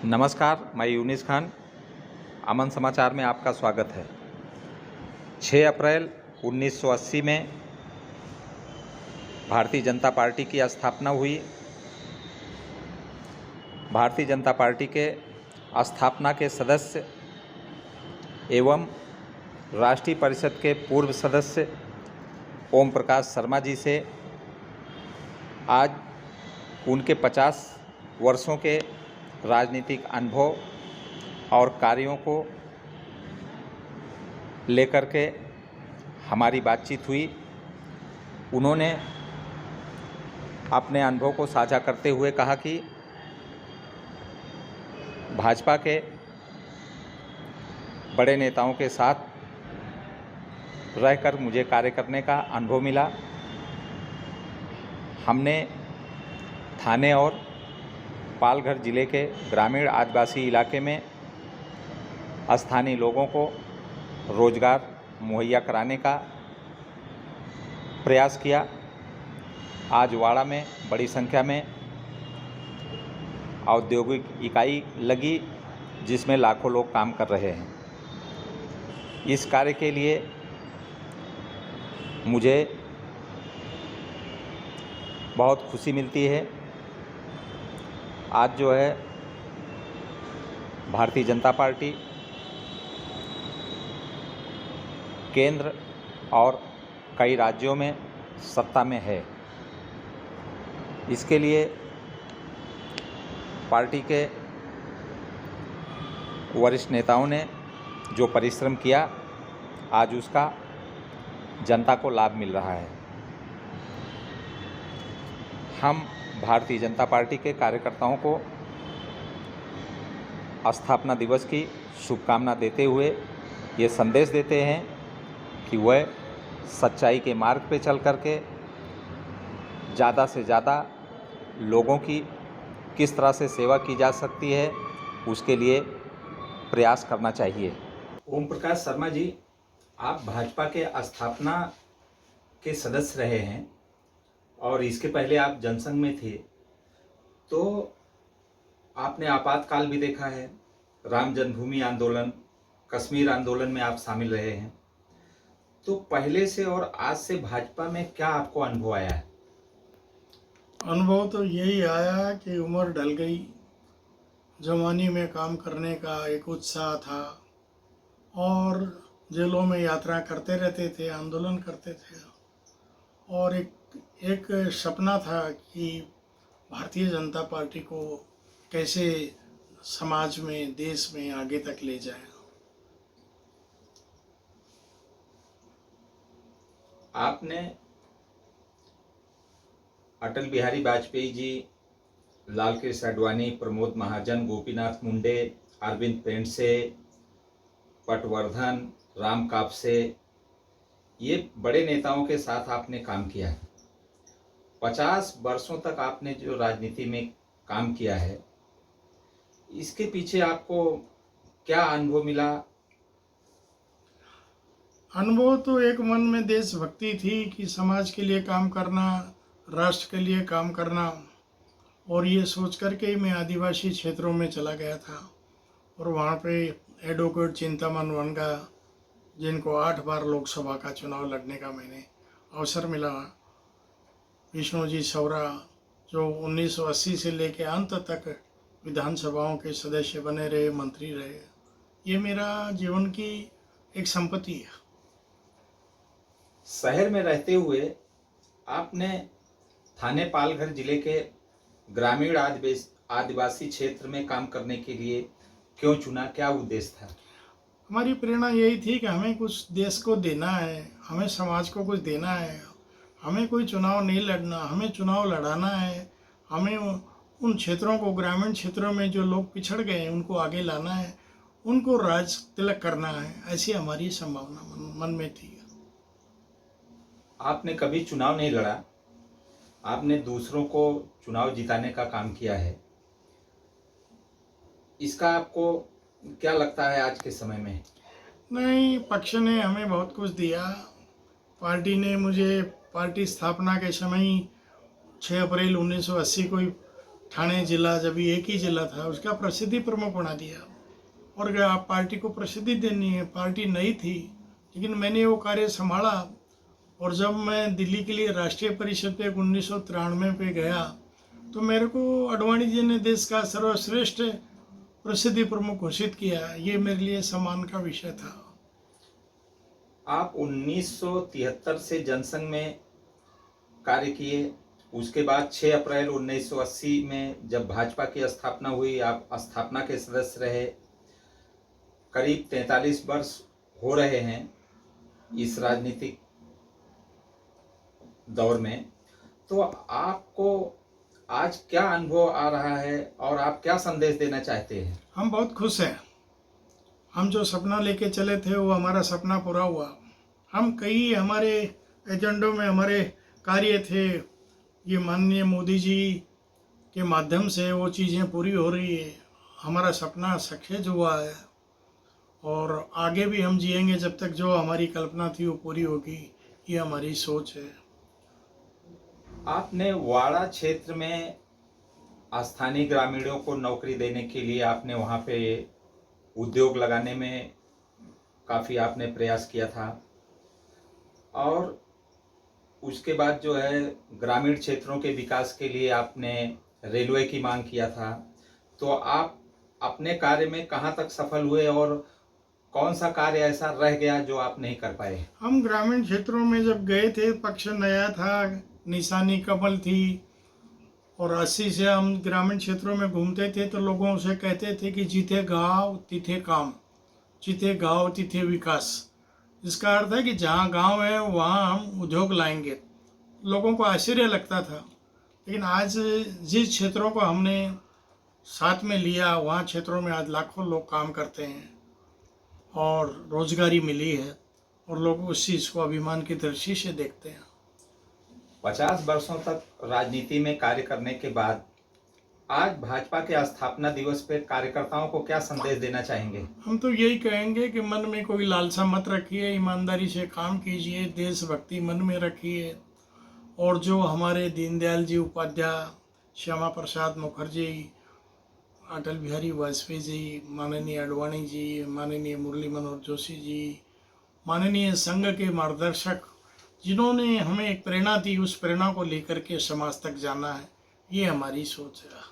नमस्कार, मैं यूनिस खान। अमन समाचार में आपका स्वागत है। 6 अप्रैल 1980 में भारतीय जनता पार्टी की स्थापना हुई। भारतीय जनता पार्टी के स्थापना के सदस्य एवं राष्ट्रीय परिषद के पूर्व सदस्य ओम प्रकाश शर्मा जी से आज उनके 50 वर्षों के राजनीतिक अनुभव और कार्यों को लेकर के हमारी बातचीत हुई। उन्होंने अपने अनुभव को साझा करते हुए कहा कि भाजपा के बड़े नेताओं के साथ रहकर मुझे कार्य करने का अनुभव मिला। हमने थाने और पालघर जिले के ग्रामीण आदिवासी इलाके में स्थानीय लोगों को रोजगार मुहैया कराने का प्रयास किया। आज वाड़ा में बड़ी संख्या में औद्योगिक इकाई लगी जिसमें लाखों लोग काम कर रहे हैं। इस कार्य के लिए मुझे बहुत खुशी मिलती है। आज जो है भारतीय जनता पार्टी केंद्र और कई राज्यों में सत्ता में है। इसके लिए पार्टी के वरिष्ठ नेताओं ने जो परिश्रम किया, आज उसका जनता को लाभ मिल रहा है। हम भारतीय जनता पार्टी के कार्यकर्ताओं को स्थापना दिवस की शुभकामना देते हुए ये संदेश देते हैं कि वह सच्चाई के मार्ग पे चल करके ज़्यादा से ज़्यादा लोगों की किस तरह से सेवा की जा सकती है, उसके लिए प्रयास करना चाहिए। ओम प्रकाश शर्मा जी, आप भाजपा के स्थापना के सदस्य रहे हैं और इसके पहले आप जनसंघ में थे, तो आपने आपातकाल भी देखा है, राम जन्मभूमि आंदोलन, कश्मीर आंदोलन में आप शामिल रहे हैं। तो पहले से और आज से भाजपा में क्या आपको अनुभव आया है? अनुभव तो यही आया कि उम्र ढल गई, जवानी में काम करने का एक उत्साह था और जेलों में यात्रा करते रहते थे, आंदोलन करते थे और एक सपना था कि भारतीय जनता पार्टी को कैसे समाज में, देश में आगे तक ले जाए। आपने अटल बिहारी वाजपेयी जी, लाल कृष्ण आडवाणी, प्रमोद महाजन, गोपीनाथ मुंडे, अरविंद पेंडसे, पटवर्धन, राम कापसे, ये बड़े नेताओं के साथ आपने काम किया है। 50 वर्षों तक आपने जो राजनीति में काम किया है, इसके पीछे आपको क्या अनुभव मिला? अनुभव तो एक मन में देशभक्ति थी कि समाज के लिए काम करना, राष्ट्र के लिए काम करना, और ये सोच करके ही मैं आदिवासी क्षेत्रों में चला गया था और वहाँ पे एडवोकेट चिंतामन वनगा, जिनको 8 बार लोकसभा का चुनाव लड़ने का मैंने अवसर मिला, विष्णुजी सौरा जो 1980 से लेकर अंत तक विधानसभाओं के सदस्य बने रहे, मंत्री रहे, ये मेरा जीवन की एक संपत्ति है। शहर में रहते हुए आपने थाने पालघर जिले के ग्रामीण आदिवासी क्षेत्र में काम करने के लिए क्यों चुना? क्या उद्देश्य था? हमारी प्रेरणा यही थी कि हमें कुछ देश को देना है, हमें समाज को कुछ देना है, हमें कोई चुनाव नहीं लड़ना, हमें चुनाव लड़ाना है, हमें उन क्षेत्रों को, ग्रामीण क्षेत्रों में जो लोग पिछड़ गए हैं उनको आगे लाना है, उनको राज तिलक करना है, ऐसी हमारी संभावना मन में थी। आपने कभी चुनाव नहीं लड़ा, आपने दूसरों को चुनाव जिताने का काम किया है। इसका आपको क्या लगता है आज के समय में? नहीं, पक्ष ने हमें बहुत कुछ दिया। पार्टी ने मुझे पार्टी स्थापना के समय ही 6 अप्रैल 1980 को ही ठाणे जिला जब ये एक ही जिला था उसका प्रसिद्धि प्रमुख बना दिया। और अगर आप पार्टी को प्रसिद्धि देनी है, पार्टी नई थी लेकिन मैंने वो कार्य संभाला। और जब मैं दिल्ली के लिए राष्ट्रीय परिषद पे 1993 पे गया तो मेरे को अडवाणी जी ने देश का सर्वश्रेष्ठ प्रसिद्धि प्रमुख घोषित किया। ये मेरे लिए सम्मान का विषय था। आप 1973 से जनसंघ में कार्य किए, उसके बाद 6 अप्रैल 1980 में जब भाजपा की स्थापना हुई आप स्थापना के सदस्य रहे। करीब 43 वर्ष हो रहे हैं इस राजनीतिक दौर में। तो आपको आज क्या अनुभव आ रहा है और आप क्या संदेश देना चाहते हैं? हम बहुत खुश हैं। हम जो सपना लेके चले थे वो हमारा सपना पूरा हुआ। हम कई हमारे एजेंडों में हमारे कार्य थे, ये माननीय मोदी जी के माध्यम से वो चीज़ें पूरी हो रही है। हमारा सपना सक्सेस हुआ है और आगे भी हम जिएंगे जब तक जो हमारी कल्पना थी वो पूरी होगी, ये हमारी सोच है। आपने वाड़ा क्षेत्र में स्थानीय ग्रामीणों को नौकरी देने के लिए आपने वहाँ पे उद्योग लगाने में काफ़ी आपने प्रयास किया था और उसके बाद जो है ग्रामीण क्षेत्रों के विकास के लिए आपने रेलवे की मांग किया था। तो आप अपने कार्य में कहाँ तक सफल हुए और कौन सा कार्य ऐसा रह गया जो आप नहीं कर पाए? हम ग्रामीण क्षेत्रों में जब गए थे, पक्ष नया था, निशानी कमल थी और 80 से हम ग्रामीण क्षेत्रों में घूमते थे तो लोगों से कहते थे कि जिथे गाँव तिथे काम, जिथे गाँव तिथे विकास। इसका अर्थ है कि जहाँ गांव है वहाँ हम उद्योग लाएंगे। लोगों को आश्चर्य लगता था, लेकिन आज जिस क्षेत्रों को हमने साथ में लिया वहाँ क्षेत्रों में आज लाखों लोग काम करते हैं और रोजगारी मिली है और लोग उस चीज़ को अभिमान की दृष्टि से देखते हैं। 50 वर्षों तक राजनीति में कार्य करने के बाद आज भाजपा के स्थापना दिवस पर कार्यकर्ताओं को क्या संदेश देना चाहेंगे? हम तो यही कहेंगे कि मन में कोई लालसा मत रखिए, ईमानदारी से काम कीजिए, देशभक्ति मन में रखिए और जो हमारे दीनदयाल जी उपाध्याय, श्यामा प्रसाद मुखर्जी, अटल बिहारी वाजपेयी जी, माननीय अडवाणी जी, माननीय मुरली मनोहर जोशी जी, माननीय संघ के मार्गदर्शक जिन्होंने हमें एक प्रेरणा दी, उस प्रेरणा को लेकर के समाज तक जाना है, ये हमारी सोच है।